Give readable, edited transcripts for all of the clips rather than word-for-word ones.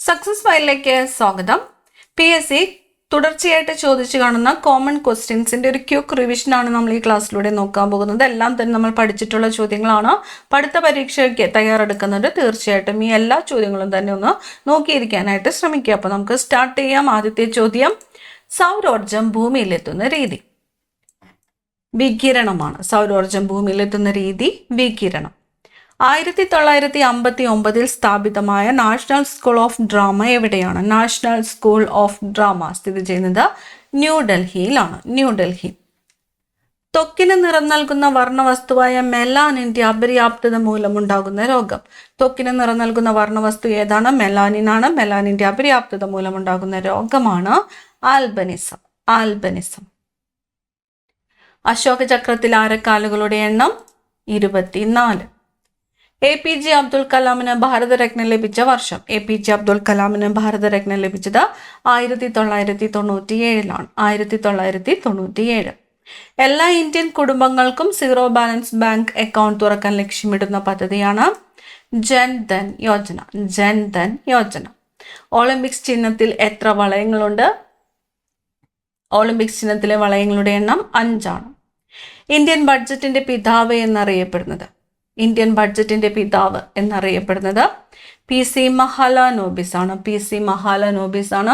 Success ഫയലിലേക്ക് സ്വാഗതം. PSC തുടർച്ചയായിട്ട് ചോദിച്ചു കാണുന്ന കോമൺ ക്വസ്റ്റ്യൻസിന്റെ ഒരു ക്വിക്ക് റിവിഷനാണ് നമ്മൾ ഈ ക്ലാസ്സിലൂടെ നോക്കാൻ പോകുന്നത്. എല്ലാം തന്നെ നമ്മൾ പഠിച്ചിട്ടുള്ള ചോദ്യങ്ങളാണ്. പഠിത്ത പരീക്ഷയ്ക്ക് തയ്യാറെടുക്കുന്നത് തീർച്ചയായിട്ടും ഈ എല്ലാ ചോദ്യങ്ങളും തന്നെ ഒന്ന് നോക്കിയിരിക്കാനായിട്ട് ശ്രമിക്കുക. അപ്പോൾ നമുക്ക് സ്റ്റാർട്ട് ചെയ്യാം. ആദ്യത്തെ ചോദ്യം, സൗരോർജം ഭൂമിയിലെത്തുന്ന രീതി. വികിരണമാണ്. സൗരോർജം ഭൂമിയിലെത്തുന്ന രീതി വികിരണം. 1959 സ്ഥാപിതമായ നാഷണൽ സ്കൂൾ ഓഫ് ഡ്രാമ എവിടെയാണ്? നാഷണൽ സ്കൂൾ ഓഫ് ഡ്രാമ സ്ഥിതി ചെയ്യുന്നത് ന്യൂഡൽഹിയിലാണ്. ന്യൂഡൽഹി. ത്വക്കിന് നിറം നൽകുന്ന വർണ്ണവസ്തുവായ മെലാനിന്റെ അപര്യാപ്തത മൂലമുണ്ടാകുന്ന രോഗം. ത്വക്കിന് നിറം നൽകുന്ന വർണ്ണവസ്തു ഏതാണ്? മെലാനിനാണ്. മെലാനിന്റെ അപര്യാപ്തത മൂലമുണ്ടാകുന്ന രോഗമാണ് ആൽബനിസം. ആൽബനിസം. അശോക ചക്രത്തിൽ ആരക്കാലുകളുടെ എണ്ണം 24. APJ അബ്ദുൽ കലാമിന് ഭാരതരത്ന ലഭിച്ച വർഷം. APJ അബ്ദുൽ കലാമിന് ഭാരതരത്ന ലഭിച്ചത് 1997 1997. എല്ലാ ഇന്ത്യൻ കുടുംബങ്ങൾക്കും സീറോ ബാലൻസ് ബാങ്ക് അക്കൗണ്ട് തുറക്കാൻ ലക്ഷ്യമിടുന്ന പദ്ധതിയാണ് ജൻധൻ യോജന. ജൻധൻ യോജന. ഒളിമ്പിക്സ് ചിഹ്നത്തിൽ എത്ര വളയങ്ങളുണ്ട്? ഒളിമ്പിക്സ് ചിഹ്നത്തിലെ വളയങ്ങളുടെ എണ്ണം 5 ആണ്. ഇന്ത്യൻ ബഡ്ജറ്റിന്റെ പിതാവ് എന്നറിയപ്പെടുന്നത്. ഇന്ത്യൻ ബഡ്ജറ്റിന്റെ പിതാവ് എന്നറിയപ്പെടുന്നത് PC മഹാലനോബിസ് ആണ്. PC മഹാലനോബിസ് ആണ്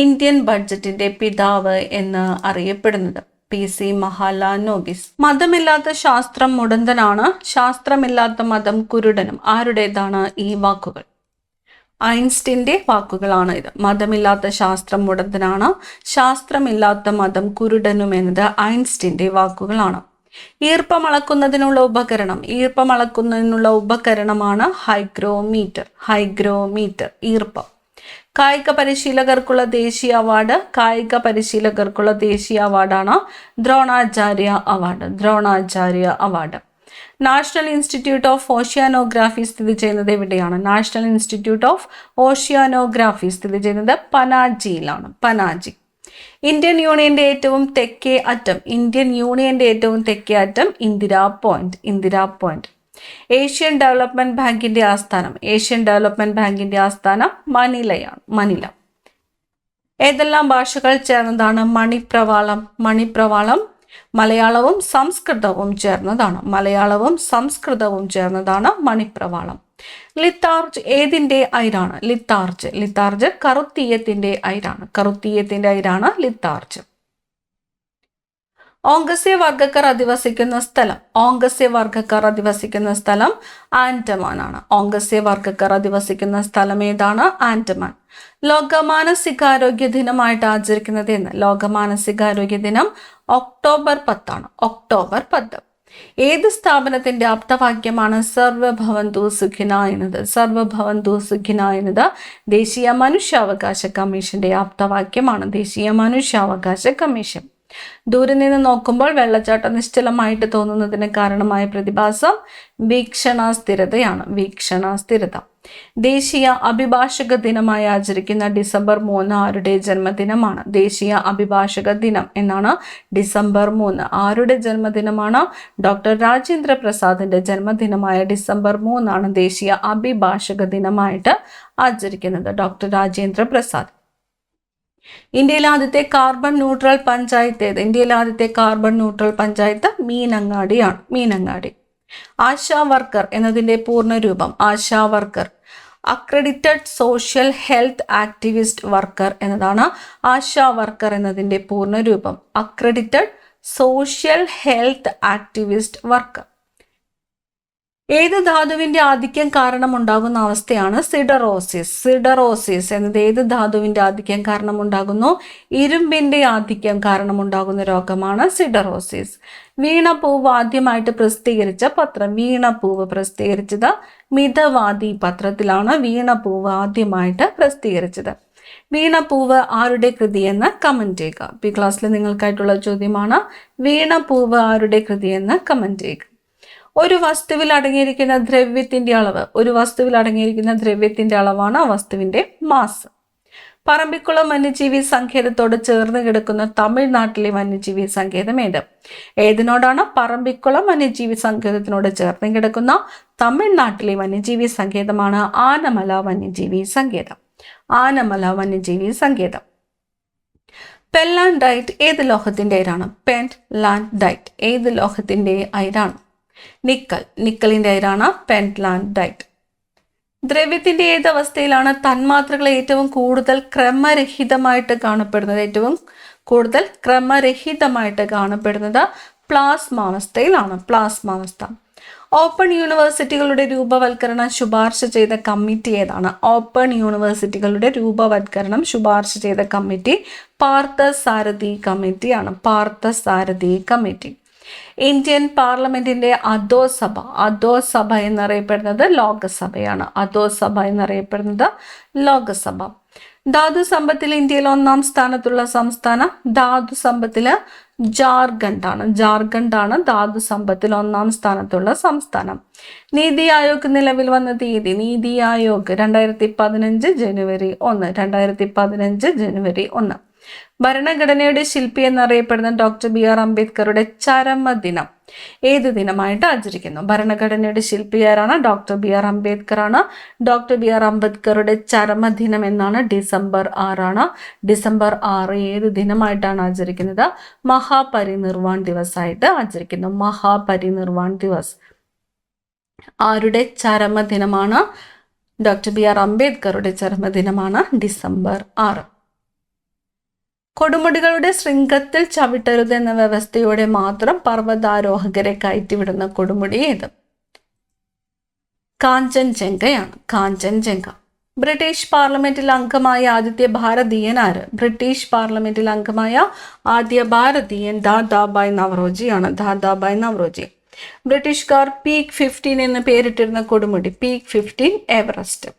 ഇന്ത്യൻ ബഡ്ജറ്റിന്റെ പിതാവ് എന്ന് അറിയപ്പെടുന്നത്. PC മഹാലനോബിസ്. മതമില്ലാത്ത ശാസ്ത്രം മുടന്തനാണ്, ശാസ്ത്രമില്ലാത്ത മതം കുരുടനും. ആരുടേതാണ് ഈ വാക്കുകൾ? ഐൻസ്റ്റീന്റെ വാക്കുകളാണ് ഇത്. മതമില്ലാത്ത ശാസ്ത്രം മുടന്തനാണ്, ശാസ്ത്രമില്ലാത്ത മതം കുരുടനും എന്നത് ഐൻസ്റ്റീന്റെ വാക്കുകളാണ്. ഈർപ്പമളക്കുന്നതിനുള്ള ഉപകരണം. ഈർപ്പമളക്കുന്നതിനുള്ള ഉപകരണമാണ് ഹൈഗ്രോമീറ്റർ. ഹൈഗ്രോമീറ്റർ. ഈർപ്പം. കായിക പരിശീലകർക്കുള്ള ദേശീയ അവാർഡ്. കായിക പരിശീലകർക്കുള്ള ദേശീയ അവാർഡാണ് Dronacharya award. Dronacharya award. National institute of oceanography സ്ഥിതി ചെയ്യുന്നത് എവിടെയാണ്? നാഷണൽ ഇൻസ്റ്റിറ്റ്യൂട്ട് ഓഫ് ഓഷ്യാനോഗ്രാഫി സ്ഥിതി ചെയ്യുന്നത് പനാജിയിലാണ്. പനാജി. ഇന്ത്യൻ യൂണിയന്റെ ഏറ്റവും തെക്കേ അറ്റം. ഇന്ത്യൻ യൂണിയന്റെ ഏറ്റവും തെക്കേ അറ്റം Indira point. Indira point. Asian development ബാങ്കിന്റെ ആസ്ഥാനം. ഏഷ്യൻ ഡെവലപ്മെന്റ് ബാങ്കിന്റെ ആസ്ഥാനം മനിലയാണ്. മനില. ഏതെല്ലാം ഭാഷകൾ ചേർന്നതാണ് മണിപ്രവാളം? മണിപ്രവാളം മലയാളവും സംസ്കൃതവും ചേർന്നതാണ്. മലയാളവും സംസ്കൃതവും ചേർന്നതാണ് മണിപ്രവാളം. ലിത്താർജ് ഏതിന്റെ അയിരാണ്? ലിത്താർജ്. ലിത്താർജ് കറുത്തീയത്തിന്റെ അയിരാണ്. കറുത്തീയത്തിന്റെ അയിരാണ് ലിത്താർജ്. ഓങ്കസ്യ വർഗക്കാർ അധിവസിക്കുന്ന സ്ഥലം. ഓങ്കസ്യ വർഗക്കാർ അധിവസിക്കുന്ന സ്ഥലം ആൻഡമാൻ ആണ്. ഓങ്കസ്യ വർഗക്കാർ അധിവസിക്കുന്ന സ്ഥലം ഏതാണ്? ആൻഡമാൻ. ലോക മാനസികാരോഗ്യ ദിനമായിട്ട് ആചരിക്കുന്നത് എന്ന്? ലോക മാനസികാരോഗ്യ ദിനം ഒക്ടോബർ 10 ആണ്. ഒക്ടോബർ 10. ഏത് സ്ഥാപനത്തിന്റെ ആപ്തവാക്യമാണ് സർവഭവന്തു സുഖിന എന്നത്? സർവഭവന്തു സുഖിന എന്നത് ദേശീയ മനുഷ്യാവകാശ കമ്മീഷന്റെ ആപ്തവാക്യമാണ്. ദേശീയ മനുഷ്യാവകാശ കമ്മീഷൻ. ദൂരെ നിന്ന് നോക്കുമ്പോൾ വെള്ളച്ചാട്ടം നിശ്ചലമായിട്ട് തോന്നുന്നതിന് കാരണമായ പ്രതിഭാസം വീക്ഷണാസ്ഥിരതയാണ്. വീക്ഷണാസ്ഥിരത. ദേശീയ അഭിഭാഷക ദിനമായി ആചരിക്കുന്ന ഡിസംബർ 3 ആരുടെ ജന്മദിനമാണ്? ദേശീയ അഭിഭാഷക ദിനം എന്നാണ് ഡിസംബർ 3. ആരുടെ ജന്മദിനമാണ്? ഡോക്ടർ രാജേന്ദ്ര പ്രസാദിന്റെ ജന്മദിനമായ ഡിസംബർ 3 ആണ് ദേശീയ അഭിഭാഷക ദിനമായിട്ട് ആചരിക്കുന്നത്. ഡോക്ടർ രാജേന്ദ്ര പ്രസാദ്. ഇന്ത്യയിലെ ആദ്യത്തെ കാർബൺ ന്യൂട്രൽ പഞ്ചായത്ത് ഏത്? ഇന്ത്യയിലെ ആദ്യത്തെ കാർബൺ ന്യൂട്രൽ പഞ്ചായത്ത് മീനങ്ങാടിയാണ്. മീനങ്ങാടി. ആശാ വർക്കർ എന്നതിന്റെ പൂർണ്ണരൂപം? ASHA worker accredited social health activist worker എന്നതാണ് ആശാ വർക്കർ എന്നതിന്റെ പൂർണ്ണരൂപം. Accredited social health activist worker. ഏത് ധാതുവിന്റെ ആധിക്യം കാരണം ഉണ്ടാകുന്ന അവസ്ഥയാണ് സിഡറോസിസ്? സിഡറോസിസ് എന്നത് ഏത് ധാതുവിന്റെ ആധിക്യം കാരണം ഉണ്ടാകുന്നു? ഇരുമ്പിന്റെ ആധിക്യം കാരണം ഉണ്ടാകുന്ന രോഗമാണ് സിഡറോസിസ്. വീണപൂവ് ആദ്യമായിട്ട് പ്രസിദ്ധീകരിച്ച പത്രം? വീണപൂവ് പ്രസിദ്ധീകരിച്ചത് മിതവാദി പത്രത്തിലാണ്. വീണപൂവ് ആദ്യമായിട്ട് പ്രസിദ്ധീകരിച്ചത്. വീണപൂവ് ആരുടെ കൃതിയെന്ന് കമന്റ് ചെയ്യുക. ഈ ക്ലാസ്സിൽ നിങ്ങൾക്കായിട്ടുള്ള ചോദ്യമാണ്. വീണപൂവ് ആരുടെ കൃതിയെന്ന് കമന്റ് ചെയ്യുക. ഒരു വസ്തുവിൽ അടങ്ങിയിരിക്കുന്ന ദ്രവ്യത്തിന്റെ അളവ്. ഒരു വസ്തുവിൽ അടങ്ങിയിരിക്കുന്ന ദ്രവ്യത്തിന്റെ അളവാണ് ആ വസ്തുവിന്റെ മാസ്. പറമ്പിക്കുളം വന്യജീവി സങ്കേതത്തോട് ചേർന്ന് കിടക്കുന്ന തമിഴ്നാട്ടിലെ വന്യജീവി സങ്കേതം ഏത്? ഏതിനോടാണ്? പറമ്പിക്കുളം വന്യജീവി സങ്കേതത്തിനോട് ചേർന്ന് കിടക്കുന്ന തമിഴ്നാട്ടിലെ വന്യജീവി സങ്കേതമാണ് ആനമല വന്യജീവി സങ്കേതം. ആനമല വന്യജീവി സങ്കേതം. പെൻലാൻഡൈറ്റ് ഏത് ലോഹത്തിന്റെ അയിരാണ്? പെൻലാൻഡൈറ്റ് ഏത് ലോഹത്തിന്റെ അയിരാണ്? നിക്കലിന്റെ അയിരാണ് പെൻലാൻഡൈറ്റ്. ദ്രവ്യത്തിന്റെ ഏത് അവസ്ഥയിലാണ് തന്മാത്രകൾ ഏറ്റവും കൂടുതൽ ക്രമരഹിതമായിട്ട് കാണപ്പെടുന്നത്? പ്ലാസ്മാവസ്ഥയിലാണ്. പ്ലാസ്മാവസ്ഥ. ഓപ്പൺ യൂണിവേഴ്സിറ്റികളുടെ രൂപവൽക്കരണം ശുപാർശ ചെയ്ത കമ്മിറ്റി ഏതാണ്? ഓപ്പൺ യൂണിവേഴ്സിറ്റികളുടെ രൂപവൽക്കരണം ശുപാർശ ചെയ്ത കമ്മിറ്റി പാർത്ഥസാരഥി കമ്മിറ്റിയാണ്. പാർത്ഥസാരഥി കമ്മിറ്റി. ഇന്ത്യൻ പാർലമെന്റിന്റെ അധോസഭ എന്നറിയപ്പെടുന്നത് ലോകസഭയാണ്. അധോസഭ എന്നറിയപ്പെടുന്നത് ലോകസഭ. ധാതു സമ്പത്തിൽ ഇന്ത്യയിൽ 1-ാം സ്ഥാനത്തുള്ള സംസ്ഥാനം? ധാതു സമ്പത്തില് ജാർഖണ്ഡാണ് ധാതു സമ്പത്തിൽ 1-ാം സ്ഥാനത്തുള്ള സംസ്ഥാനം. നീതി ആയോഗ് നിലവിൽ വന്ന തീയതി? നീതി ആയോഗ് 2015 ജനുവരി 1. ഭരണഘടനയുടെ ശില്പി എന്നറിയപ്പെടുന്ന ഡോക്ടർ BR അംബേദ്കറുടെ ചരമദിനം ഏത് ദിനമായിട്ട് ആചരിക്കുന്നു? ഭരണഘടനയുടെ ശില്പി ആരാണ്? ഡോക്ടർ BR അംബേദ്കർ ആണ്. ഡോക്ടർ BR അംബേദ്കറുടെ ചരമദിനം എന്നാണ് ഡിസംബർ 6 ഡിസംബർ 6 ഏത് ദിനമായിട്ടാണ് ആചരിക്കുന്നത്? മഹാപരിനിർവാൺ ദിവസ് ആയിട്ട് ആചരിക്കുന്നു. മഹാപരിനിർവാൺ ദിവസ്. ആരുടെ ചരമദിനമാണ്? ഡോക്ടർ BR അംബേദ്കറുടെ ചരമദിനമാണ് ഡിസംബർ 6. കൊടുമുടികളുടെ ശൃംഗത്തിൽ ചവിട്ടരുത് എന്ന വ്യവസ്ഥയോടെ മാത്രം പർവ്വതാരോഹകരെ കയറ്റിവിടുന്ന കൊടുമുടി ഏത്? കാഞ്ചൻജംഗയാണ്. കാഞ്ചൻജംഗ. ബ്രിട്ടീഷ് പാർലമെന്റിൽ അംഗമായ ആദ്യത്തെ ഭാരതീയൻ ആര്? ബ്രിട്ടീഷ് പാർലമെന്റിൽ അംഗമായ ആദ്യ ഭാരതീയൻ ദാദാബായ് നവറോജിയാണ്. ദാദാബായ് നവറോജി. ബ്രിട്ടീഷുകാർ പീക്ക് 15 എന്ന് പേരിട്ടിരുന്ന കൊടുമുടി? Peak 15 Everest.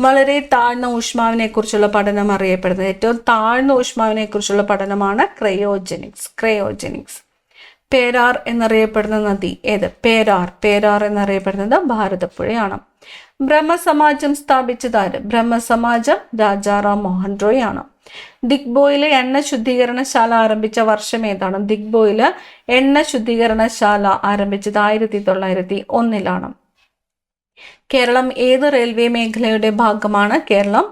വളരെ താഴ്ന്ന ഊഷ്മാവിനെ കുറിച്ചുള്ള പഠനം അറിയപ്പെടുന്നത്? ഏറ്റവും താഴ്ന്ന ഊഷ്മാവിനെ കുറിച്ചുള്ള പഠനമാണ് ക്രയോജനിക്സ്. പേരാർ എന്നറിയപ്പെടുന്ന നദി ഏത്? പേരാർ എന്നറിയപ്പെടുന്നത് ഭാരതപ്പുഴയാണ്. ബ്രഹ്മസമാജം സ്ഥാപിച്ചത് ആര്? ബ്രഹ്മസമാജം രാജാറാം മോഹൻ റോയ് ആണ്. ദിഗ്ബോയിലെ എണ്ണ ശുദ്ധീകരണശാല ആരംഭിച്ച വർഷം ഏതാണ്? ദിഗ്ബോയില് എണ്ണ ശുദ്ധീകരണശാല ആരംഭിച്ചത് 1901 കേരളം ഏത് റെയിൽവേ മേഖലയുടെ ഭാഗമാണ്? കേരളം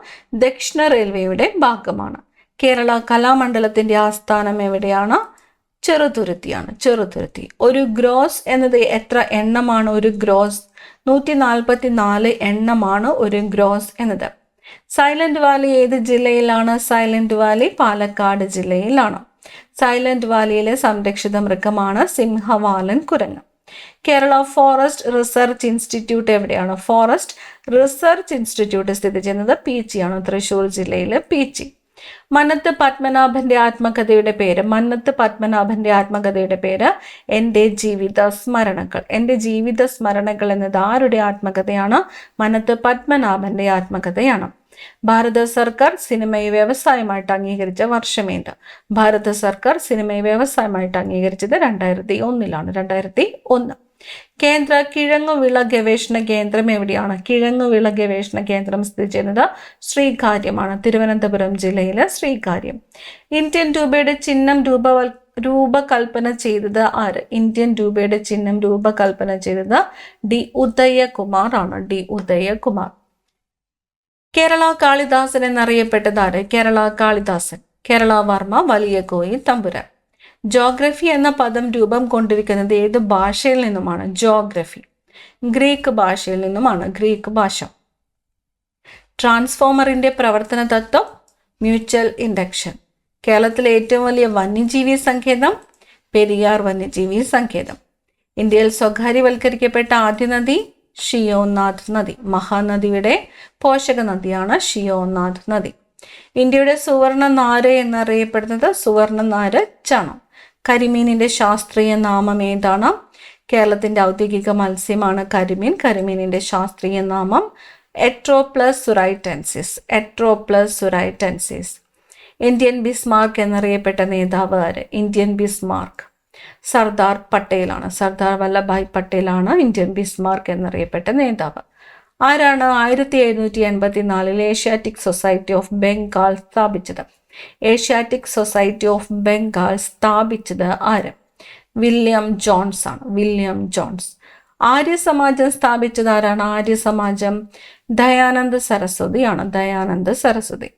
ദക്ഷിണ റെയിൽവേയുടെ ഭാഗമാണ്. കേരള കലാമണ്ഡലത്തിന്റെ ആസ്ഥാനം എവിടെയാണ്? ചെറുതുരുത്തിയാണ്. ചെറുതുരുത്തി. ഒരു ഗ്രോസ് എന്നത് എത്ര എണ്ണമാണ്? ഒരു ഗ്രോസ് 144 എണ്ണമാണ് ഒരു ഗ്രോസ് എന്നത്. സൈലന്റ് വാലി ഏത് ജില്ലയിലാണ്? സൈലന്റ് വാലി പാലക്കാട് ജില്ലയിലാണ്. സൈലന്റ് വാലിയിലെ സംരക്ഷിത മൃഗമാണ് സിംഹവാലൻ കുരങ്ങ്. കേരള ഫോറസ്റ്റ് റിസർച്ച് ഇൻസ്റ്റിറ്റ്യൂട്ട് എവിടെയാണ്? ഫോറസ്റ്റ് റിസർച്ച് ഇൻസ്റ്റിറ്റ്യൂട്ട് സ്ഥിതി ചെയ്യുന്നത് പീച്ചിയാണ്. തൃശ്ശൂർ ജില്ലയിലെ പീച്ചി. മന്നത്ത് പത്മനാഭന്റെ ആത്മകഥയുടെ പേര്? മന്നത്ത് പത്മനാഭന്റെ ആത്മകഥയുടെ പേര് എൻ്റെ ജീവിത സ്മരണകൾ. എൻ്റെ ജീവിത സ്മരണകൾ എന്നത് ആരുടെ ആത്മകഥയാണ്? മന്നത്ത് പത്മനാഭന്റെ ആത്മകഥയാണ്. ഭാരത സർക്കാർ സിനിമയെ വ്യവസായമായിട്ട് അംഗീകരിച്ച വർഷമേത്? ഭാരത സർക്കാർ സിനിമയെ വ്യവസായമായിട്ട് അംഗീകരിച്ചത് 2001 2001. കേന്ദ്ര കിഴങ്ങുവിള ഗവേഷണ കേന്ദ്രം എവിടെയാണ്? കിഴങ്ങുവിള ഗവേഷണ കേന്ദ്രം സ്ഥിതി ചെയ്യുന്നത് ശ്രീകാര്യമാണ്. തിരുവനന്തപുരം ജില്ലയിലെ ശ്രീകാര്യം. ഇന്ത്യൻ രൂപയുടെ ചിഹ്നം രൂപകൽപ്പന ചെയ്തത് ആര്? ഇന്ത്യൻ രൂപയുടെ ചിഹ്നം രൂപകൽപ്പന ചെയ്തത് D. ഉദയകുമാർ ആണ്. D. ഉദയകുമാർ. കേരള കാളിദാസൻ എന്നറിയപ്പെട്ടത് ആര്? കേരള കാളിദാസൻ. കേരള വർമ്മ വലിയ കോയി തമ്പുരാൻ. ജോഗ്രഫി എന്ന പദം രൂപം കൊണ്ടിരിക്കുന്നത് ഏത് ഭാഷയിൽ നിന്നുമാണ്? ജോഗ്രഫി ഗ്രീക്ക് ഭാഷയിൽ നിന്നുമാണ്. ഗ്രീക്ക് ഭാഷ. ട്രാൻസ്ഫോമറിന്റെ പ്രവർത്തന തത്വം മ്യൂച്വൽ ഇൻഡക്ഷൻ. കേരളത്തിലെ ഏറ്റവും വലിയ വന്യജീവി സങ്കേതം പെരിയാർ വന്യജീവി സങ്കേതം. ഇന്ത്യയിൽ സ്വകാര്യവൽക്കരിക്കപ്പെട്ട ആദ്യ നദി ഷിയോനാഥ് നദി. മഹാനദിയുടെ പോഷക നദിയാണ് ഷിയോനാഥ് നദി. ഇന്ത്യയുടെ സുവർണ നാര് എന്നറിയപ്പെടുന്നത് സുവർണ നാര് ചണം. കരിമീനിന്റെ ശാസ്ത്രീയ നാമം ഏതാണ്? കേരളത്തിന്റെ ഔദ്യോഗിക മത്സ്യമാണ് കരിമീൻ. കരിമീനിന്റെ ശാസ്ത്രീയ നാമം എട്രോപ്ലസ് സുറൈറ്റൻസിസ്. എട്രോപ്ലസ് സുറൈറ്റൻസിസ്. ഇന്ത്യൻ ബിസ്മാർക്ക് എന്നറിയപ്പെട്ട നേതാവ് ആര്? ഇന്ത്യൻ ബിസ്മാർക്ക് സർദാർ പട്ടേലാണ്. സർദാർ വല്ലഭായ് പട്ടേലാണ് ഇന്ത്യൻ ബിസ്മാർക്ക് എന്നറിയപ്പെട്ട നേതാവ്. ആരാണ് 1784 ഏഷ്യാറ്റിക് സൊസൈറ്റി ഓഫ് ബംഗാൾ സ്ഥാപിച്ചത്? ഏഷ്യാറ്റിക് സൊസൈറ്റി ഓഫ് ബംഗാൾ സ്ഥാപിച്ചത് ആര്? വില്യം ജോൺസ് ആണ്. William Jones. ആര്യസമാജം സ്ഥാപിച്ചത് ആരാണ്? ആര്യസമാജം ദയാനന്ദ സരസ്വതിയാണ്. ദയാനന്ദ സരസ്വതി.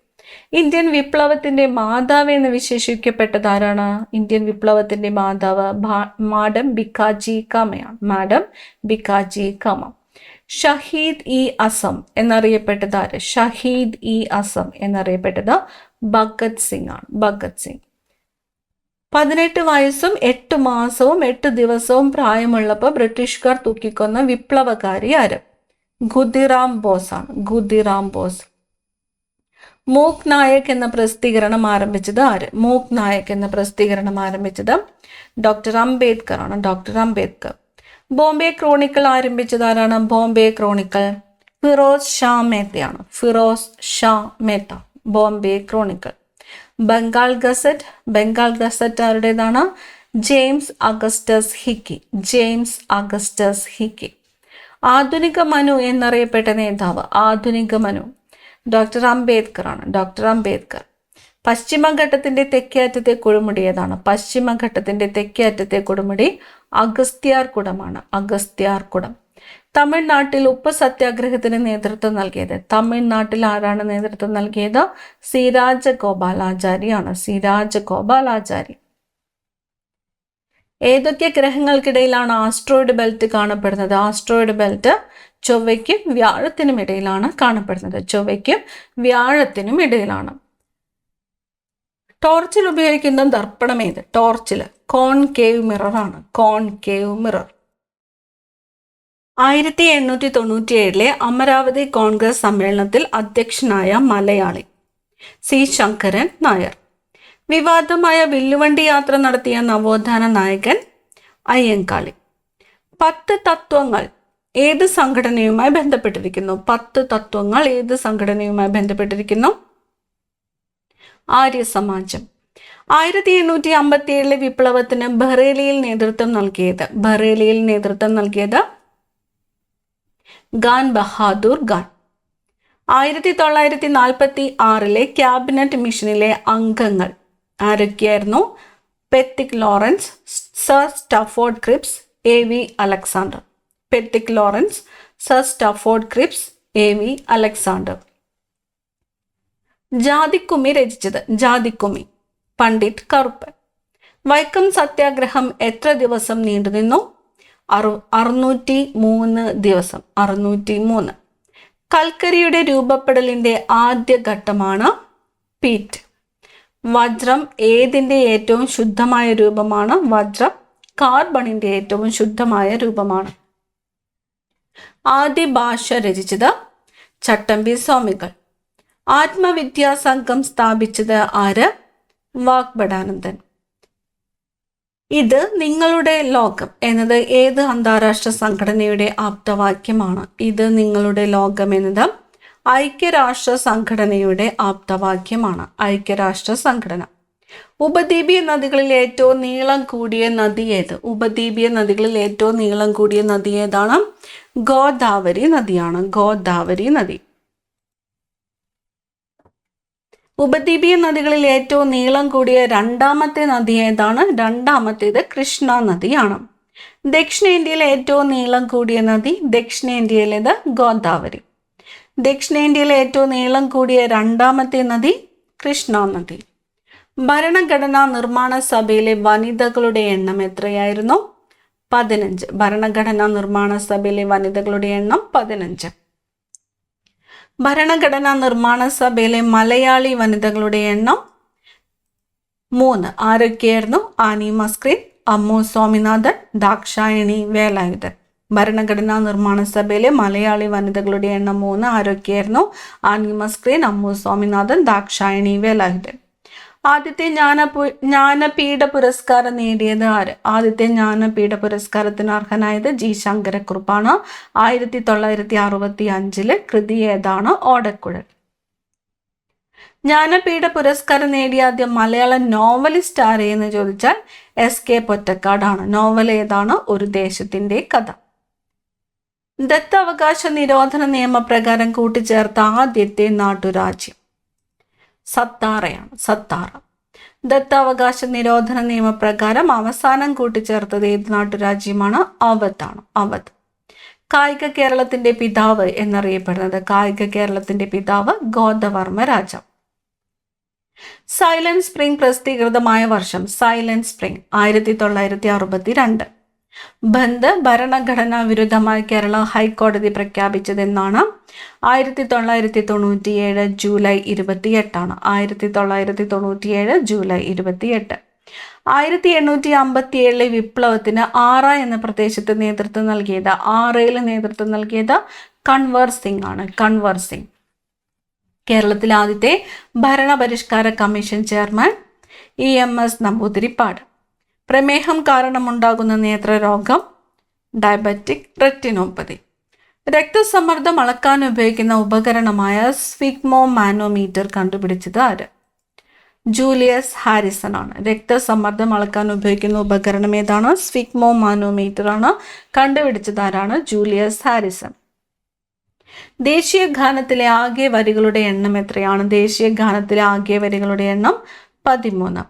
ഇന്ത്യൻ വിപ്ലവത്തിന്റെ മാതാവ് എന്ന് വിശേഷിക്കപ്പെട്ടത് ആരാണ്? ഇന്ത്യൻ വിപ്ലവത്തിന്റെ മാതാവ് മാഡം ഭിക്കാജി കാമയാണ്. മാഡം ഭിക്കാജി കാമ. ഷഹീദ് ഇ അസം എന്നറിയപ്പെട്ടത് ആര്? ഷഹീദ് ഇ അസം എന്നറിയപ്പെട്ടത് ഭഗത് സിംഗ് ആണ്. ഭഗത് സിംഗ്. 18 വയസ്സും 8 മാസവും 8 ദിവസവും പ്രായമുള്ളപ്പോൾ ബ്രിട്ടീഷുകാർ തൂക്കിക്കൊന്ന വിപ്ലവകാരി ആര്? ഖുദിറാം ബോസ് ആണ്. ഖുദിറാം ബോസ്. മൂക് നായക് എന്ന പ്രസിദ്ധീകരണം ആരംഭിച്ചത് ആര്? മൂക് നായക് എന്ന പ്രസിദ്ധീകരണം ആരംഭിച്ചത് ഡോക്ടർ അംബേദ്കർ ആണ്. ഡോക്ടർ അംബേദ്കർ. ബോംബെ ക്രോണിക്കിൾ ആരംഭിച്ചത് ആരാണ്? ബോംബെ ക്രോണിക്കിൾ ഫിറോസ് ഷാ മേത്തയാണ്. Firoz Shah Mehta. Bombay chronicle. Bengal gazette. Bengal gazette ആരുടേതാണ്? James Augustus Hicky. James Augustus Hicky. ആധുനിക മനു എന്നറിയപ്പെട്ട നേതാവ്? ആധുനിക മനു ഡോക്ടർ അംബേദ്കർ ആണ്. ഡോക്ടർ അംബേദ്കർ. പശ്ചിമഘട്ടത്തിന്റെ തെക്കേ അറ്റത്തെ കൊടുമുടി ഏതാണ്? പശ്ചിമഘട്ടത്തിന്റെ തെക്കേ അറ്റത്തെ കൊടുമുടി അഗസ്ത്യാർകുടമാണ്. അഗസ്ത്യാർകുടം. തമിഴ്നാട്ടിൽ ഉപ്പ് സത്യാഗ്രഹത്തിന് നേതൃത്വം നൽകിയത്? തമിഴ്നാട്ടിൽ ആരാണ് നേതൃത്വം നൽകിയത്? സി രാജഗോപാലാചാരിയാണ്. സി രാജഗോപാലാചാരി. ഏതൊക്കെ ഗ്രഹങ്ങൾക്കിടയിലാണ് ആസ്ട്രോയിഡ് ബെൽറ്റ് കാണപ്പെടുന്നത്? ആസ്ട്രോയിഡ് ബെൽറ്റ് ചൊവ്വയ്ക്കും വ്യാഴത്തിനും ഇടയിലാണ് കാണപ്പെടുന്നത്. ചൊവ്വയ്ക്കും വ്യാഴത്തിനും ഇടയിലാണ്. ടോർച്ചിൽ ഉപയോഗിക്കുന്ന ദർപ്പണം ഏത്? ടോർച്ചിൽ കോൺകേവ് മിറർ ആണ്. Concave mirror. 1897 അമരാവതി കോൺഗ്രസ് സമ്മേളനത്തിൽ അധ്യക്ഷനായ മലയാളി? സി ശങ്കരൻ നായർ. വിവാദമായ വില്ലുവണ്ടി യാത്ര നടത്തിയ നവോത്ഥാന നായകൻ അയ്യങ്കാളി. 10 തത്വങ്ങൾ ഏത് സംഘടനയുമായി ബന്ധപ്പെട്ടിരിക്കുന്നു? 10 തത്വങ്ങൾ ഏത് സംഘടനയുമായി ബന്ധപ്പെട്ടിരിക്കുന്നു? ആര്യസമാജം. 1857 വിപ്ലവത്തിന് ബറേലിയിൽ നേതൃത്വം നൽകിയത്? ബറേലിയിൽ നേതൃത്വം നൽകിയത് ഖാൻ ബഹാദൂർ ഖാൻ. 1946 ക്യാബിനറ്റ് മിഷനിലെ അംഗങ്ങൾ ആരൊക്കെയായിരുന്നു? Pethick Lawrence, sir Stafford Cripps, AV Alexander. Pethick Lawrence, sir Stafford Cripps, AV Alexander. ജാതിക്കുമ്മി രചിച്ചത്? ജാതിക്കുമ്മി പണ്ഡിറ്റ് കറുപ്പൻ. വൈക്കം സത്യാഗ്രഹം എത്ര ദിവസം നീണ്ടുനിന്നു? 603 ദിവസം. 603. കൽക്കരിയുടെ രൂപപ്പെടലിന്റെ ആദ്യ ഘട്ടമാണ് പീറ്റ്. വജ്രം ഏതിൻ്റെ ഏറ്റവും ശുദ്ധമായ രൂപമാണ്? വജ്രം കാർബണിന്റെ ഏറ്റവും ശുദ്ധമായ രൂപമാണ്. ആദ്യ ഭാഷ രചിച്ചത് ചട്ടമ്പി സ്വാമികൾ. ആത്മവിദ്യാസംഘം സ്ഥാപിച്ചത് ആര്? വാഗ്ഭടാനന്ദൻ. ഇത് നിങ്ങളുടെ ലോകം എന്നത് ഏത് അന്താരാഷ്ട്ര സംഘടനയുടെ ആപ്തവാക്യമാണ്? ഇത് നിങ്ങളുടെ ലോകം എന്നത് ഐക്യരാഷ്ട്ര സംഘടനയുടെ ആപ്തവാക്യമാണ്. ഐക്യരാഷ്ട്ര സംഘടന. ഉപദ്വീപീയ നദികളിൽ ഏറ്റവും നീളം കൂടിയ നദി ഏത്? ഉപദ്വീപീയ നദികളിൽ ഏറ്റവും നീളം കൂടിയ നദി ഏതാണ്? ഗോദാവരി നദിയാണ്. ഗോദാവരി നദി. ഉപദ്വീപീയ നദികളിൽ ഏറ്റവും നീളം കൂടിയ രണ്ടാമത്തെ നദി ഏതാണ്? രണ്ടാമത്തേത് കൃഷ്ണ നദിയാണ്. ദക്ഷിണേന്ത്യയിലെ ഏറ്റവും നീളം കൂടിയ നദി? ദക്ഷിണേന്ത്യയിലേത് ഗോദാവരി. ദക്ഷിണേന്ത്യയിലെ ഏറ്റവും നീളം കൂടിയ രണ്ടാമത്തെ നദി കൃഷ്ണ നദി. ഭരണഘടനാ നിർമ്മാണ സഭയിലെ വനിതകളുടെ എണ്ണം എത്രയായിരുന്നു? 15. ഭരണഘടനാ നിർമ്മാണ സഭയിലെ വനിതകളുടെ എണ്ണം 15. ഭരണഘടനാ നിർമ്മാണ സഭയിലെ മലയാളി വനിതകളുടെ എണ്ണം 3. ആരൊക്കെയായിരുന്നു? ആനി മസ്ക്രീൻ, അമ്മു സ്വാമിനാഥൻ, ദാക്ഷായണി വേലായുധൻ. ഭരണഘടനാ നിർമ്മാണ സഭയിലെ മലയാളി വനിതകളുടെ എണ്ണം 3. ആരൊക്കെയായിരുന്നു? ആനി മസ്ക്രീൻ, അമ്മു സ്വാമിനാഥൻ, ദാക്ഷായണി വേലായുധൻ. ആദ്യത്തെ ജ്ഞാനപീഠ പുരസ്കാരം നേടിയത് ആര്? ആദ്യത്തെ ജ്ഞാനപീഠ പുരസ്കാരത്തിന് അർഹനായത് ജി ശങ്കരക്കുറുപ്പാണ്. 1965 കൃതി ഏതാണ്? ഓടക്കുഴൽ. ജ്ഞാനപീഠ പുരസ്കാരം നേടിയ ആദ്യം മലയാളം നോവലിസ്റ്റ് ആരെയെന്ന് ചോദിച്ചാൽ SK പൊറ്റക്കാടാണ്. നോവൽ ഏതാണ്? ഒരു ദേശത്തിന്റെ കഥ. ദത്തവകാശ നിരോധന നിയമപ്രകാരം കൂട്ടിച്ചേർത്ത ആദ്യത്തെ നാട്ടുരാജ്യം സത്താറയാണ്. സത്താറ. ദത്താവകാശ നിരോധന നിയമപ്രകാരം അവസാനം കൂട്ടിച്ചേർത്തത് ഏത് നാട്ടുരാജ്യമാണ്? അവധാണ്. അവധ്. കായിക കേരളത്തിന്റെ പിതാവ് എന്നറിയപ്പെടുന്നത് ഗോദവർമ്മ രാജ. സൈലന്റ് സ്പ്രിംഗ് പ്രസിദ്ധീകൃതമായ വർഷം 1962. ബന്ദ് ഭരണഘടനാ വിരുദ്ധമായി കേരള ഹൈക്കോടതി പ്രഖ്യാപിച്ചതെന്നാണ്? 1997 ജൂലൈ 28. 1997 ജൂലൈ 28. 1857 വിപ്ലവത്തിന് ആറ എന്ന പ്രദേശത്ത് നേതൃത്വം നൽകിയത് കൺവർ സിംഗ് ആണ്. കൺവർ സിംഗ്. കേരളത്തിലെ ആദ്യത്തെ ഭരണപരിഷ്കാര കമ്മീഷൻ ചെയർമാൻ EMS നമ്പൂതിരിപ്പാട്. പ്രമേഹം കാരണമുണ്ടാകുന്ന നേത്രരോഗം ഡയബറ്റിക് റെറ്റിനോപ്പതി. രക്തസമ്മർദ്ദം അളക്കാൻ ഉപയോഗിക്കുന്ന ഉപകരണമായ സ്ഫിഗ്മോ മാനോമീറ്റർ കണ്ടുപിടിച്ചത് ആര്? ജൂലിയസ് ഹാരിസൺ ആണ്. രക്തസമ്മർദ്ദം അളക്കാൻ ഉപയോഗിക്കുന്ന ഉപകരണം ഏതാണ്? സ്ഫിഗ്മോ മാനോമീറ്റർ ആണ്. കണ്ടുപിടിച്ചത് ആരാണ്? Julius Harrison. ദേശീയ ഗാനത്തിലെ ആകെ വരികളുടെ എണ്ണം എത്രയാണ്? ദേശീയ ഗാനത്തിലെ ആകെ വരികളുടെ എണ്ണം 13.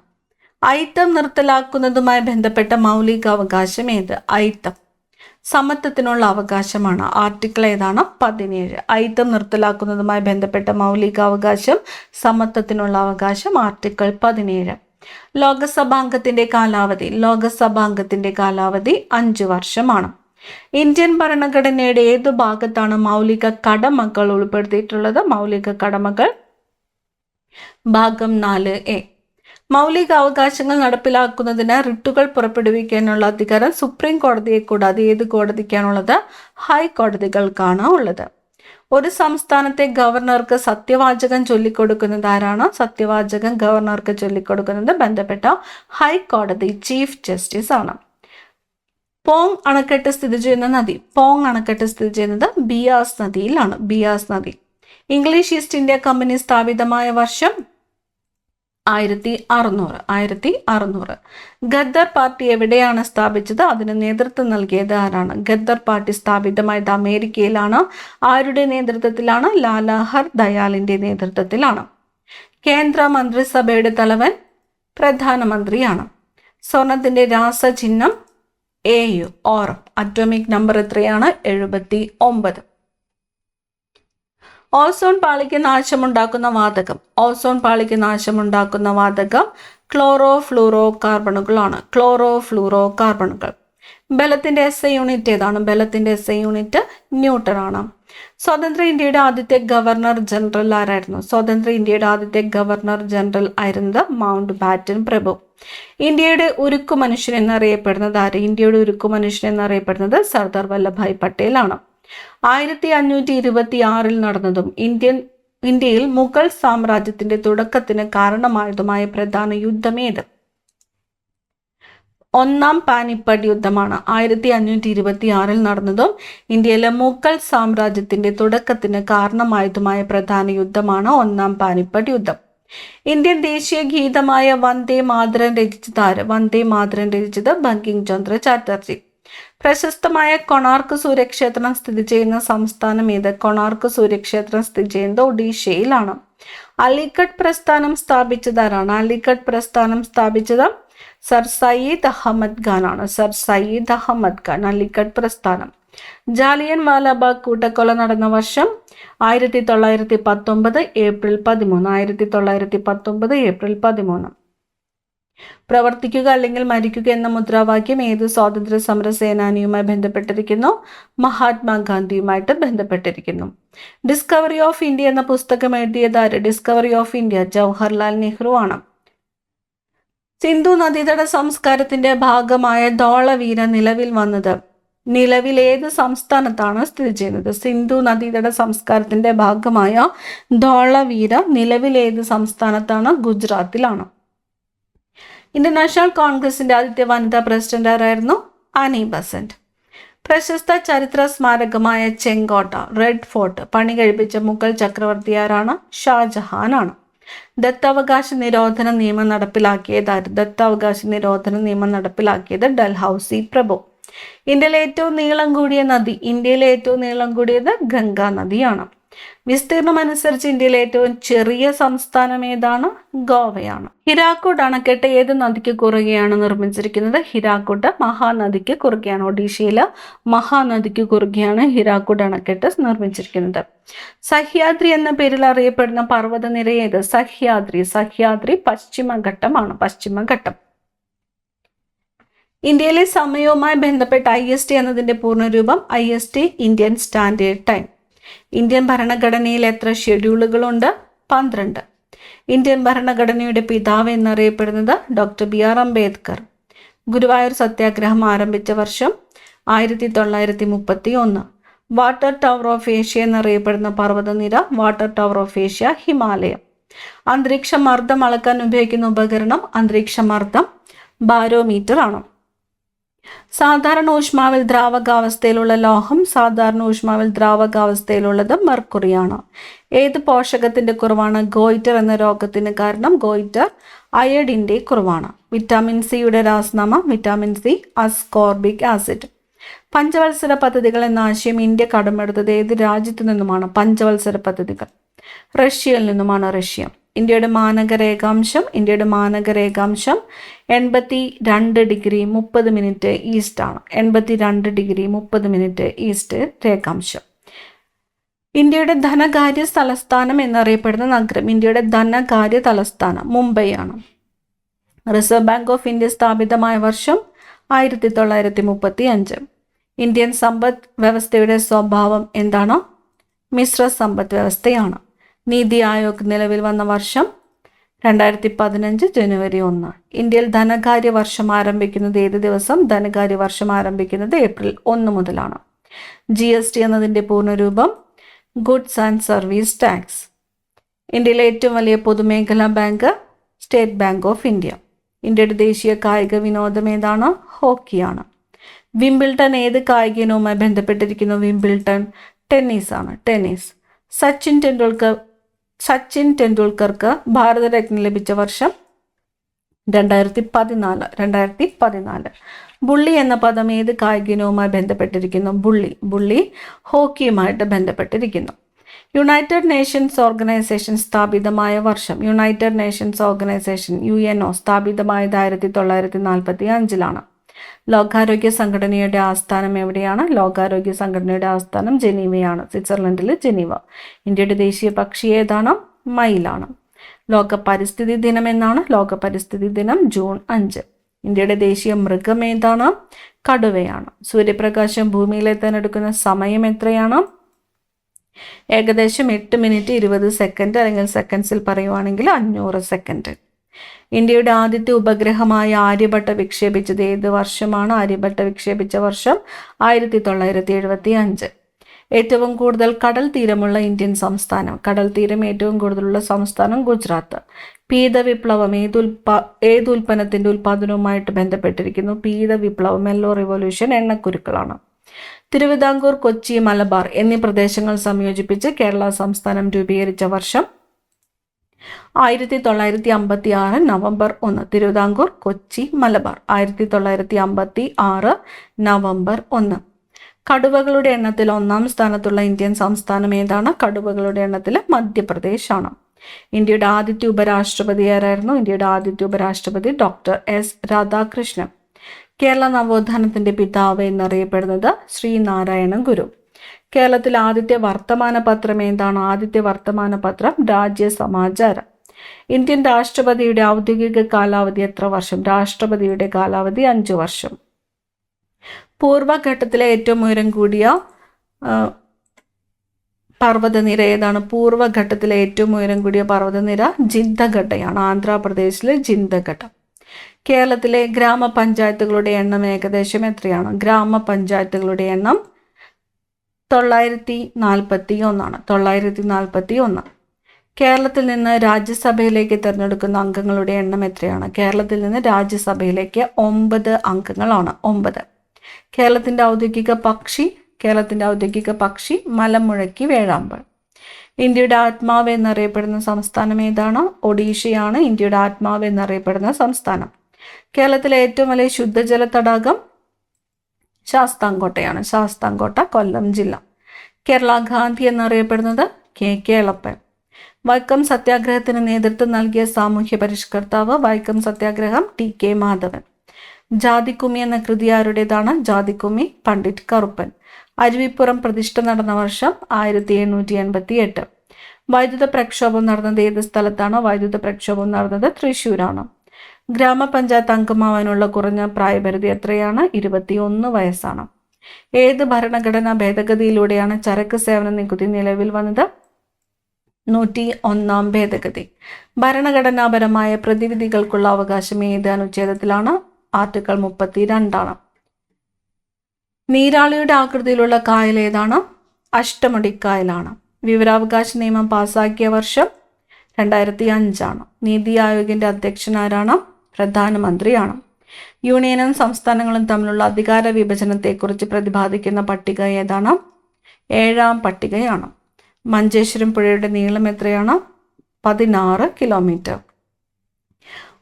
അയിത്തം നിർത്തലാക്കുന്നതുമായി ബന്ധപ്പെട്ട മൗലിക അവകാശം ഏത്? അയിത്തം സമത്വത്തിനുള്ള അവകാശമാണ്. ആർട്ടിക്കിൾ ഏതാണ്? 17. അയിത്തം നിർത്തലാക്കുന്നതുമായി ബന്ധപ്പെട്ട മൗലിക അവകാശം സമത്വത്തിനുള്ള അവകാശം ആർട്ടിക്കിൾ 17. ലോകസഭാംഗത്തിന്റെ കാലാവധി 5 വർഷമാണ്. ഇന്ത്യൻ ഭരണഘടനയുടെ ഏതു ഭാഗത്താണ് മൗലിക കടമകൾ ഉൾപ്പെടുത്തിയിട്ടുള്ളത്? മൗലിക കടമകൾ ഭാഗം 4A. മൗലിക അവകാശങ്ങൾ നടപ്പിലാക്കുന്നതിന് റിട്ടുകൾ പുറപ്പെടുവിക്കാനുള്ള അധികാരം സുപ്രീം കോടതിയെ കൂടാതെ ഏത് കോടതിക്കാണുള്ളത്? ഹൈക്കോടതികൾക്കാണ് ഉള്ളത്. ഒരു സംസ്ഥാനത്തെ ഗവർണർക്ക് സത്യവാചകം ചൊല്ലിക്കൊടുക്കുന്നത് ആരാണ്? സത്യവാചകം ഗവർണർക്ക് ചൊല്ലിക്കൊടുക്കുന്നത് ബന്ധപ്പെട്ട ഹൈക്കോടതി ചീഫ് ജസ്റ്റിസ് ആണ്. പോങ് അണക്കെട്ട് സ്ഥിതി ചെയ്യുന്നത് ബിയാസ് നദിയിലാണ്. ബിയാസ് നദി. ഇംഗ്ലീഷ് ഈസ്റ്റ് ഇന്ത്യ കമ്പനി സ്ഥാപിതമായ വർഷം 1600. ഗദ്ദർ പാർട്ടി എവിടെയാണ് സ്ഥാപിച്ചത്? അതിന് നേതൃത്വം നൽകിയത് ആരാണ്? ഗദ്ദർ പാർട്ടി സ്ഥാപിതമായത് അമേരിക്കയിലാണ്. ആരുടെ നേതൃത്വത്തിലാണ്? ലാലാ ഹർദയാലിന്റെ നേതൃത്വത്തിലാണ്. കേന്ദ്ര മന്ത്രിസഭയുടെ തലവൻ പ്രധാനമന്ത്രിയാണ്. സ്വർണത്തിന്റെ രാസചിഹ്നം AU. ഓറം. അറ്റോമിക് നമ്പർ എത്രയാണ്? 79. ഓസോൺ പാളിക്ക് നാശമുണ്ടാക്കുന്ന വാതകം ക്ലോറോ ഫ്ലൂറോ കാർബണുകൾ. ബലത്തിന്റെ SI യൂണിറ്റ് ഏതാണ്? ബലത്തിന്റെ SI യൂണിറ്റ് ന്യൂട്ടൺ ആണ്. സ്വതന്ത്ര ഇന്ത്യയുടെ ആദ്യത്തെ ഗവർണർ ജനറൽ ആരായിരുന്നു? ആയിരുന്നത് മൗണ്ട് ബാറ്റൻ പ്രഭു. ഇന്ത്യയുടെ ഉരുക്കു മനുഷ്യൻ എന്നറിയപ്പെടുന്നത് ആര്? എന്നറിയപ്പെടുന്നത് സർദാർ വല്ലഭായ് പട്ടേൽ ആണ്. 1526 നടന്നതും ഇന്ത്യയിൽ മുഗൾ സാമ്രാജ്യത്തിന്റെ തുടക്കത്തിന് കാരണമായതുമായ പ്രധാന യുദ്ധം ഏത്? ഒന്നാം പാനിപ്പട്ട് യുദ്ധമാണ്. 1526 നടന്നതും ഇന്ത്യയിലെ മുഗൾ സാമ്രാജ്യത്തിന്റെ തുടക്കത്തിന് കാരണമായതുമായ പ്രധാന യുദ്ധമാണ് ഒന്നാം പാനിപ്പട്ട് യുദ്ധം. ഇന്ത്യൻ ദേശീയ ഗീതമായ വന്ദേ മാതരം രചിച്ചത് ബങ്കിം ചന്ദ്ര ചാറ്റർജി. പ്രശസ്തമായ കൊണാർക്ക് സൂര്യക്ഷേത്രം സ്ഥിതി ചെയ്യുന്ന സംസ്ഥാനം ഏത്? സൂര്യക്ഷേത്രം സ്ഥിതി ചെയ്യുന്നത് ഒഡീഷയിലാണ്. അലിഗഡ് പ്രസ്ഥാനം സ്ഥാപിച്ചത് ആരാണ്? സ്ഥാപിച്ചത് സർ സയ്യിദ് അഹമ്മദ് ഖാൻ ആണ്. അലിഗഡ് പ്രസ്ഥാനം. ജാലിയൻ വാലാബാഗ് കൂട്ടക്കൊല നടന്ന വർഷം 1919 ഏപ്രിൽ 13. പ്രവർത്തിക്കുക അല്ലെങ്കിൽ മരിക്കുക എന്ന മുദ്രാവാക്യം ഏത് സ്വാതന്ത്ര്യ സമര സേനാനിയുമായി ബന്ധപ്പെട്ടിരിക്കുന്നു? മഹാത്മാഗാന്ധിയുമായിട്ട് ബന്ധപ്പെട്ടിരിക്കുന്നു. ഡിസ്കവറി ഓഫ് ഇന്ത്യ എന്ന പുസ്തകം എഴുതിയത് ആര്? ജവഹർലാൽ നെഹ്റു ആണ്. സിന്ധു നദീതട സംസ്കാരത്തിന്റെ ഭാഗമായ ധോളവീര നിലവിൽ ഏത് സംസ്ഥാനത്താണ് സ്ഥിതി ചെയ്യുന്നത്? സിന്ധു നദീതട സംസ്കാരത്തിന്റെ ഭാഗമായ ധോളവീര നിലവിൽ ഏത് സംസ്ഥാനത്താണ്? ഗുജറാത്തിലാണ്. ഇന്ത്യൻ നാഷണൽ കോൺഗ്രസിന്റെ ആദ്യത്തെ വനിതാ പ്രസിഡന്റ് ആരായിരുന്നു? Annie Besant. പ്രശസ്ത ചരിത്ര സ്മാരകമായ ചെങ്കോട്ട റെഡ് ഫോർട്ട് പണി കഴിപ്പിച്ച മുഗൾ ചക്രവർത്തി ആരാണ്? ഷാജഹാൻ ആണ്. ദത്താവകാശ നിരോധന നിയമം നടപ്പിലാക്കിയത് ഡൽഹൌസി പ്രഭു. ഇന്ത്യയിലെ ഏറ്റവും നീളം കൂടിയ നദി? ഗംഗാ നദിയാണ്. വിസ്തീർണം അനുസരിച്ച് ഇന്ത്യയിലെ ഏറ്റവും ചെറിയ സംസ്ഥാനം ഏതാണ്? ഗോവയാണ്. ഹിരാക്കുഡ് അണക്കെട്ട് ഏത് നദിക്ക് കുറുകെയാണ് നിർമ്മിച്ചിരിക്കുന്നത്? ഹിരാക്കുഡ് മഹാനദിക്ക് കുറുകെയാണ്. ഒഡീഷയിലെ മഹാനദിക്ക് കുറുകെയാണ് ഹിരാക്കുഡ് അണക്കെട്ട് നിർമ്മിച്ചിരിക്കുന്നത്. സഹ്യാദ്രി എന്ന പേരിൽ അറിയപ്പെടുന്ന പർവ്വതനിര ഏത്? സഹ്യാദ്രി പശ്ചിമഘട്ടമാണ്. പശ്ചിമഘട്ടം. ഇന്ത്യയിലെ സമയവുമായി ബന്ധപ്പെട്ട IST എന്നതിന്റെ പൂർണ്ണരൂപം IST Indian standard time. Indian ഭരണഘടനയിൽ എത്ര ഷെഡ്യൂളുകളുണ്ട്? 12. ഇന്ത്യൻ ഭരണഘടനയുടെ പിതാവ് എന്നറിയപ്പെടുന്നത് ഡോക്ടർ BR അംബേദ്കർ. ഗുരുവായൂർ സത്യാഗ്രഹം ആരംഭിച്ച വർഷം 1931. വാട്ടർ ടവർ ഓഫ് ഏഷ്യ എന്നറിയപ്പെടുന്ന പർവ്വതനിര? വാട്ടർ ടവർ ഓഫ് ഏഷ്യ ഹിമാലയം. അന്തരീക്ഷ മർദ്ദം അളക്കാൻ ഉപയോഗിക്കുന്ന ഉപകരണം? അന്തരീക്ഷ മർദ്ദം ബാരോമീറ്റർ ആണ്. സാധാരണ ഊഷ്മാവിൽ ദ്രാവകാവസ്ഥയിലുള്ള ലോഹം? സാധാരണ ഊഷ്മാവിൽ ദ്രാവകാവസ്ഥയിലുള്ളത് മെർക്കുറിയാണ്. ഏത് പോഷകത്തിന്റെ കുറവാണ് ഗോയിറ്റർ എന്ന രോഗത്തിന് കാരണം? ഗോയിറ്റർ അയഡിന്റെ കുറവാണ്. വിറ്റാമിൻ സിയുടെ രാസനാമം? Vitamin C ascorbic acid. പഞ്ചവത്സര പദ്ധതികൾ എന്ന ആശയം ഇന്ത്യ കടമെടുത്തത് ഏത് രാജ്യത്തു നിന്നുമാണ്? പഞ്ചവത്സര പദ്ധതികൾ റഷ്യയിൽ നിന്നുമാണ്. റഷ്യ. ഇന്ത്യയുടെ മാനക രേഖാംശം? ഇന്ത്യയുടെ മാനക രേഖാംശം 82 ഡിഗ്രി 30 മിനിറ്റ് ഈസ്റ്റ് ആണ്. 82 ഡിഗ്രി 30 മിനിറ്റ് ഈസ്റ്റ് രേഖാംശം. ഇന്ത്യയുടെ ധനകാര്യ തലസ്ഥാനം എന്നറിയപ്പെടുന്ന നഗരം? ഇന്ത്യയുടെ ധനകാര്യ തലസ്ഥാനം മുംബൈ ആണ്. റിസർവ് ബാങ്ക് ഓഫ് ഇന്ത്യ സ്ഥാപിതമായ വർഷം 1935. ഇന്ത്യൻ സമ്പദ് വ്യവസ്ഥയുടെ സ്വഭാവം എന്താണ്? മിശ്ര സമ്പദ് വ്യവസ്ഥയാണ്. നീതി ആയോഗ് നിലവിൽ വന്ന വർഷം 2015 ജനുവരി 1. ഇന്ത്യയിൽ ധനകാര്യ വർഷം ആരംഭിക്കുന്നത് ഏത് ദിവസം? ധനകാര്യ വർഷം ആരംഭിക്കുന്നത് ഏപ്രിൽ 1 മുതലാണ്. GST എന്നതിൻ്റെ പൂർണ്ണരൂപം? Goods and service tax. ഇന്ത്യയിലെ ഏറ്റവും വലിയ പൊതുമേഖലാ bank? State Bank of India. ഇന്ത്യയുടെ ദേശീയ കായിക വിനോദം ഏതാണ്? ഹോക്കിയാണ്. വിംബിൾട്ടൺ ഏത് കായിക ഇനവുമായി ബന്ധപ്പെട്ടിരിക്കുന്നു? വിംബിൾട്ടൺ ടെന്നീസാണ്. ടെന്നീസ്. സച്ചിൻ ടെണ്ടുൽക്കർക്ക് ഭാരതരത്ന ലഭിച്ച വർഷം 2014. ബുള്ളി എന്ന പദം ഏത് കായിക ഇനവുമായി ബന്ധപ്പെട്ടിരിക്കുന്നു? ബുള്ളി ഹോക്കിയുമായിട്ട് ബന്ധപ്പെട്ടിരിക്കുന്നു. യുണൈറ്റഡ് നേഷൻസ് ഓർഗനൈസേഷൻ സ്ഥാപിതമായ വർഷം? യുണൈറ്റഡ് നേഷൻസ് ഓർഗനൈസേഷൻ UNO സ്ഥാപിതമായത് 1945. ലോകാരോഗ്യ സംഘടനയുടെ ആസ്ഥാനം എവിടെയാണ്? ലോകാരോഗ്യ സംഘടനയുടെ ആസ്ഥാനം ജനീവയാണ്. സ്വിറ്റ്സർലൻഡിലെ ജനീവ. ഇന്ത്യയുടെ ദേശീയ പക്ഷി ഏതാണ്? മയിലാണ്. ലോക പരിസ്ഥിതി ദിനം എന്നാണ്? ലോക പരിസ്ഥിതി ദിനം ജൂൺ 5. ഇന്ത്യയുടെ ദേശീയ മൃഗം ഏതാണ്? കടുവയാണ്. സൂര്യപ്രകാശം ഭൂമിയിലെത്താൻ എടുക്കുന്ന സമയം എത്രയാണ്? ഏകദേശം 8 മിനിറ്റ് 20 സെക്കൻഡ്, അല്ലെങ്കിൽ സെക്കൻഡ്സിൽ പറയുവാണെങ്കിൽ 500 സെക്കൻഡ്. ഇന്ത്യയുടെ ആദ്യത്തെ ഉപഗ്രഹമായ ആര്യഭട്ട വിക്ഷേപിച്ചത് ഏത് വർഷമാണ്? ആര്യഭട്ട വിക്ഷേപിച്ച വർഷം 1975. ഏറ്റവും കൂടുതൽ കടൽ തീരമുള്ള ഇന്ത്യൻ സംസ്ഥാനം? കടൽ തീരം ഏറ്റവും കൂടുതലുള്ള സംസ്ഥാനം ഗുജറാത്ത്. പീതവിപ്ലവം ഏത് ഉൽപ്പന്നത്തിന്റെ ഉൽപാദനവുമായിട്ട് ബന്ധപ്പെട്ടിരിക്കുന്നു? പീതവിപ്ലവം യെല്ലോ റിവല്യൂഷൻ എണ്ണക്കുരുക്കളാണ്. തിരുവിതാംകൂർ, കൊച്ചി, മലബാർ എന്നീ പ്രദേശങ്ങൾ സംയോജിപ്പിച്ച് കേരള സംസ്ഥാനം രൂപീകരിച്ച വർഷം 1956 നവംബർ 1. തിരുവിതാംകൂർ, കൊച്ചി, മലബാർ 1956 നവംബർ 1. കടുവകളുടെ എണ്ണത്തിൽ 1-ാം സ്ഥാനത്തുള്ള ഇന്ത്യൻ സംസ്ഥാനം ഏതാണ്? കടുവകളുടെ എണ്ണത്തിൽ മധ്യപ്രദേശ് ആണ്. ഇന്ത്യയുടെ ആദ്യത്തെ ഉപരാഷ്ട്രപതി ആരായിരുന്നു? ഇന്ത്യയുടെ ആദ്യത്തെ ഉപരാഷ്ട്രപതി ഡോക്ടർ S രാധാകൃഷ്ണൻ. കേരള നവോത്ഥാനത്തിന്റെ പിതാവ് എന്നറിയപ്പെടുന്നത് ശ്രീനാരായണ ഗുരു. കേരളത്തിലെ ആദ്യത്തെ വർത്തമാന പത്രം ഏതാണ്? ആദ്യത്തെ വർത്തമാന പത്രം രാജ്യസമാചാരം. ഇന്ത്യൻ രാഷ്ട്രപതിയുടെ ഔദ്യോഗിക കാലാവധി എത്ര വർഷം? രാഷ്ട്രപതിയുടെ കാലാവധി 5 വർഷം. പൂർവ്വഘട്ടത്തിലെ ഏറ്റവും ഉയരം കൂടിയ പർവ്വതനിര ഏതാണ്? പൂർവ്വഘട്ടത്തിലെ ഏറ്റവും ഉയരം കൂടിയ പർവ്വതനിര ജിന്തഘട്ടയാണ്. ആന്ധ്രാപ്രദേശിലെ ജിന്തഘട്ട. കേരളത്തിലെ ഗ്രാമപഞ്ചായത്തുകളുടെ എണ്ണം ഏകദേശം എത്രയാണ്? ഗ്രാമപഞ്ചായത്തുകളുടെ എണ്ണം 941. 941. കേരളത്തിൽ നിന്ന് രാജ്യസഭയിലേക്ക് തിരഞ്ഞെടുക്കുന്ന അംഗങ്ങളുടെ എണ്ണം എത്രയാണ്? കേരളത്തിൽ നിന്ന് രാജ്യസഭയിലേക്ക് 9 അംഗങ്ങളാണ്. 9. കേരളത്തിൻ്റെ ഔദ്യോഗിക പക്ഷി മലമുഴക്കി വേഴാമ്പൽ. ഇന്ത്യയുടെ ആത്മാവ് എന്നറിയപ്പെടുന്ന സംസ്ഥാനം ഏതാണ്? ഒഡീഷയാണ് ഇന്ത്യയുടെ ആത്മാവ് എന്നറിയപ്പെടുന്ന സംസ്ഥാനം. കേരളത്തിലെ ഏറ്റവും വലിയ ശുദ്ധജല തടാകം ശാസ്താംകോട്ടയാണ്. ശാസ്താംകോട്ട, കൊല്ലം ജില്ല. കേരള ഗാന്ധി എന്നറിയപ്പെടുന്നത് കേളപ്പൻ. വൈക്കം സത്യാഗ്രഹത്തിന് നേതൃത്വം നൽകിയ സാമൂഹ്യ പരിഷ്കർത്താവ് വൈക്കം സത്യാഗ്രഹം TK മാധവൻ. ജാതിക്കുമ്മി എന്ന കൃതി ആരുടേതാണ്? ജാതിക്കുമ്മി പണ്ഡിറ്റ് കറുപ്പൻ. അരുവിപ്പുറം പ്രതിഷ്ഠ നടന്ന വർഷം 1788. വൈദ്യുത പ്രക്ഷോഭം നടന്നത് ഏത് സ്ഥലത്താണ്? വൈദ്യുത പ്രക്ഷോഭം നടന്നത് തൃശ്ശൂരാണ്. ഗ്രാമപഞ്ചായത്ത് അംഗമാവാനുള്ള കുറഞ്ഞ പ്രായപരിധി എത്രയാണ്? 21 വയസ്സാണ്. ഏത് ഭരണഘടനാ ഭേദഗതിയിലൂടെയാണ് ചരക്ക് സേവന നികുതി നിലവിൽ വന്നത്? 101-ാം ഭേദഗതി. ഭരണഘടനാപരമായ പ്രതിവിധികൾക്കുള്ള അവകാശം ഏത് അനുച്ഛേദത്തിലാണ്? ആർട്ടിക്കിൾ 32 നീരാളിയുടെ ആകൃതിയിലുള്ള കായൽ ഏതാണ്? അഷ്ടമുടിക്കായലാണ്. വിവരാവകാശ നിയമം പാസാക്കിയ വർഷം 2005. നീതി ആയോഗിന്റെ അധ്യക്ഷനാരാണ്? പ്രധാനമന്ത്രിയാണ്. യൂണിയനും സംസ്ഥാനങ്ങളും തമ്മിലുള്ള അധികാര വിഭജനത്തെക്കുറിച്ച് പ്രതിപാദിക്കുന്ന പട്ടിക ഏതാണ്? 7-ാം പട്ടികയാണ്. മഞ്ചേശ്വരം പുഴയുടെ നീളം എത്രയാണ്? 16 കിലോമീറ്റർ.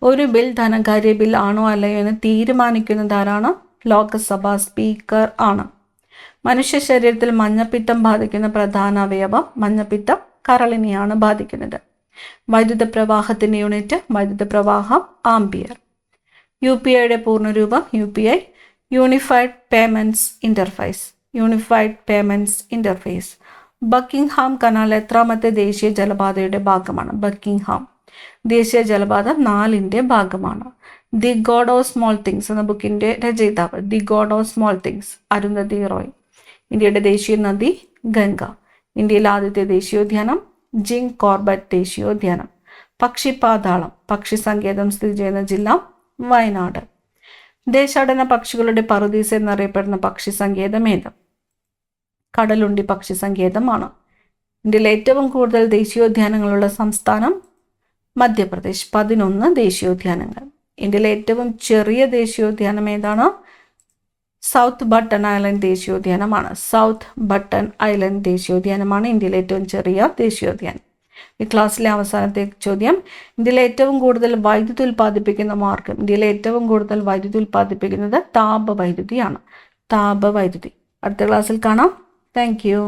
ഒരു ബിൽ ധനകാര്യ ബിൽ ആണോ അല്ലയോ എന്ന് തീരുമാനിക്കുന്നതാരാണ്? ലോക്സഭാ സ്പീക്കർ ആണ്. മനുഷ്യ ശരീരത്തിൽ മഞ്ഞപ്പിത്തം ബാധിക്കുന്ന പ്രധാന അവയവം? മഞ്ഞപ്പിത്തം കരളിനെയാണ് ബാധിക്കുന്നത്. വൈദ്യുത പ്രവാഹത്തിന്റെ യൂണിറ്റ്? വൈദ്യുത പ്രവാഹം ആംപിയർ. UPIയുടെ പൂർണ്ണരൂപം? UPI unified payments interface. Unified payments interface. Buckingham canal എത്രാമത്തെ ദേശീയ ജലപാതയുടെ ഭാഗമാണ്? ബക്കിംഗ്ഹാം ദേശീയ ജലപാത 4ന്റെ ഭാഗമാണ്. The God of Small Things എന്ന ബുക്കിന്റെ രചയിതാവ്? The God of Small Things Arundhati Roy. ഇന്ത്യയുടെ ദേശീയ നദി? ഗംഗ. ഇന്ത്യയിലെ ആദ്യത്തെ ദേശീയോദ്യാനം? ജിം കോർബറ്റ് ദേശീയോദ്യാനം. പക്ഷിപാതാളം പക്ഷി സങ്കേതം സ്ഥിതി ചെയ്യുന്ന ജില്ല? വയനാട്. ദേശാടന പക്ഷികളുടെ പറുദീസ എന്നറിയപ്പെടുന്ന പക്ഷി സങ്കേതം ഏത്? കടലുണ്ടി പക്ഷി സങ്കേതമാണ്. ഇന്ത്യയിൽ ഏറ്റവും കൂടുതൽ ദേശീയോദ്യാനങ്ങളുള്ള സംസ്ഥാനം? മധ്യപ്രദേശ്. 11 ദേശീയോദ്യാനങ്ങൾ. ഇന്ത്യയിലെ ഏറ്റവും ചെറിയ ദേശീയോദ്യാനം ഏതാണ്? സൗത്ത് ബട്ടൺ ഐലൻഡ് ദേശീയോദ്യാനമാണ്. സൗത്ത് ബട്ടൺ ഐലൻഡ് ദേശീയോദ്യാനമാണ് ഇന്ത്യയിലെ ഏറ്റവും ചെറിയ ദേശീയോദ്യാനം. ഈ ക്ലാസ്സിലെ അവസാനത്തെ ചോദ്യം: ഇന്ത്യയിലെ ഏറ്റവും കൂടുതൽ വൈദ്യുതി ഉൽപ്പാദിപ്പിക്കുന്ന മാർഗം? ഇന്ത്യയിലെ ഏറ്റവും കൂടുതൽ വൈദ്യുതി ഉൽപ്പാദിപ്പിക്കുന്നത് താപവൈദ്യുതിയാണ്. താപവൈദ്യുതി. അടുത്ത ക്ലാസ്സിൽ കാണാം. Thank you.